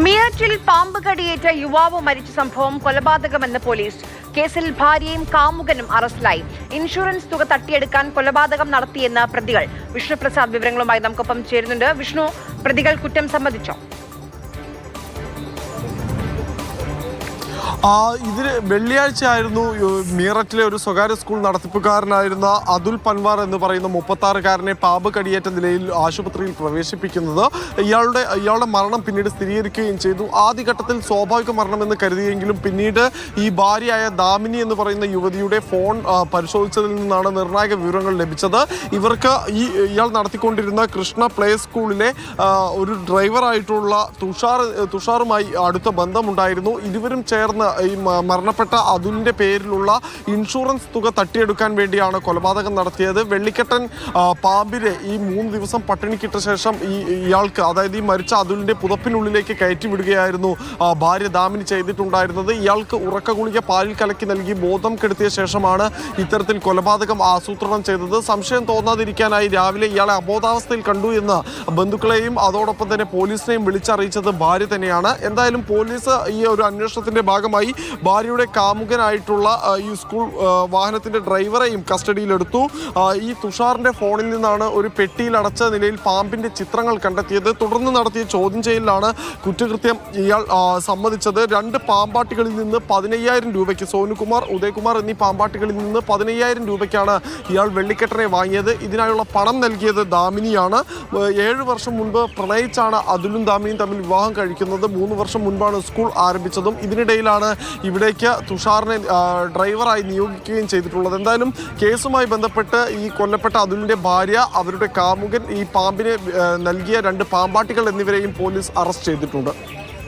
മീററ്റിൽ പാമ്പ് കടിയേറ്റ യുവാവ് മരിച്ച സംഭവം കൊലപാതകമെന്ന് പോലീസ്. കേസിൽ ഭാര്യയും കാമുകനും അറസ്റ്റിലായി. ഇൻഷുറൻസ് തുക തട്ടിയെടുക്കാൻ കൊലപാതകം നടത്തിയെന്ന് പ്രതികൾ. വിഷ്ണുപ്രസാദ് വിവരങ്ങളുമായി നമുക്കൊപ്പം ചേരുന്നുണ്ട്. വിഷ്ണു, പ്രതികൾ കുറ്റം സമ്മതിച്ചോ? ഇതിന് വെള്ളിയാഴ്ചയായിരുന്നു മീററ്റിലെ ഒരു സ്വകാര്യ സ്കൂൾ നടത്തിപ്പുകാരനായിരുന്ന അതുൽ പൻവാർ എന്ന് പറയുന്ന 36-കാരനെ പാമ്പ് കടിയേറ്റ നിലയിൽ ആശുപത്രിയിൽ പ്രവേശിപ്പിക്കുന്നത്. ഇയാളുടെ മരണം പിന്നീട് സ്ഥിരീകരിക്കുകയും ചെയ്തു. ആദ്യഘട്ടത്തിൽ സ്വാഭാവിക മരണമെന്ന് കരുതിയെങ്കിലും പിന്നീട് ഈ ഭാര്യയായ ദാമിനി എന്ന് പറയുന്ന യുവതിയുടെ ഫോൺ പരിശോധിച്ചതിൽ നിന്നാണ് നിർണായക വിവരങ്ങൾ ലഭിച്ചത്. ഇവർക്ക് ഇയാൾ നടത്തിക്കൊണ്ടിരുന്ന കൃഷ്ണ പ്ലേ സ്കൂളിലെ ഒരു ഡ്രൈവറായിട്ടുള്ള തുഷാറുമായി അടുത്ത ബന്ധമുണ്ടായിരുന്നു. ഇരുവരും ചേർന്ന് ഈ മരണപ്പെട്ട അതുലിന്റെ പേരിലുള്ള ഇൻഷുറൻസ് തുക തട്ടിയെടുക്കാൻ വേണ്ടിയാണ് കൊലപാതകം നടത്തിയത്. വെള്ളിക്കെട്ടൻ പാമ്പിനെ ഈ 3 ദിവസം പട്ടിണിക്കിട്ട ശേഷം ഇയാൾക്ക്, അതായത് ഈ മരിച്ച അതുലിന്റെ പുതപ്പിനുള്ളിലേക്ക് കയറ്റി വിടുകയായിരുന്നു ഭാര്യ ദാമിനി ചെയ്തിട്ടുണ്ടായിരുന്നത്. ഇയാൾക്ക് ഉറക്ക ഗുളിക പാലിൽ കലക്കി നൽകി ബോധം കെടുത്തിയ ശേഷമാണ് ഇത്തരത്തിൽ കൊലപാതകം ആസൂത്രണം ചെയ്തത്. സംശയം തോന്നാതിരിക്കാനായി രാവിലെ ഇയാളെ അബോധാവസ്ഥയിൽ കണ്ടു എന്ന് ബന്ധുക്കളെയും അതോടൊപ്പം തന്നെ പോലീസിനെയും വിളിച്ചറിയിച്ചത് ഭാര്യ തന്നെയാണ്. എന്തായാലും പോലീസ് ഈ ഒരു അന്വേഷണത്തിന്റെ ഭാഗമായി ഭാര്യയുടെ കാമുകനായിട്ടുള്ള ഈ സ്കൂൾ വാഹനത്തിന്റെ ഡ്രൈവറെയും കസ്റ്റഡിയിലെടുത്തു. ഈ തുഷാറിന്റെ ഫോണിൽ നിന്നാണ് ഒരു പെട്ടിയിൽ അടച്ച നിലയിൽ പാമ്പിന്റെ ചിത്രങ്ങൾ കണ്ടെത്തിയത്. തുടർന്ന് നടത്തിയ ചോദ്യം ചെയ്യലിലാണ് കുറ്റകൃത്യം ഇയാൾ സമ്മതിച്ചത്. 2 പാമ്പാട്ടികളിൽ നിന്ന് 15,000 രൂപയ്ക്ക്, സോനുകുമാർ, ഉദയകുമാർ എന്നീ പാമ്പാട്ടികളിൽ നിന്ന് 15,000 രൂപയ്ക്കാണ് ഇയാൾ വെള്ളിക്കെട്ടനെ വാങ്ങിയത്. ഇതിനായുള്ള പണം നൽകിയത് ദാമിനിയാണ്. 7 വർഷം മുൻപ് പ്രണയിച്ചാണ് അതുലും ദാമിനിയും തമ്മിൽ വിവാഹം കഴിക്കുന്നത്. 3 വർഷം മുൻപാണ് സ്കൂൾ ആരംഭിച്ചതും. ഇതിനിടയിലാണ് ഇവിടേക്ക് തുഷാറിനെ ഡ്രൈവറായി നിയോഗിക്കുകയും ചെയ്തിട്ടുള്ളത്. എന്തായാലും കേസുമായി ബന്ധപ്പെട്ട് ഈ കൊല്ലപ്പെട്ട അതുലിന്റെ ഭാര്യ, അവരുടെ കാമുകൻ, ഈ പാമ്പിന് നൽകിയ 2 പാമ്പാട്ടികൾ എന്നിവരെയും പോലീസ് അറസ്റ്റ് ചെയ്തിട്ടുണ്ട്.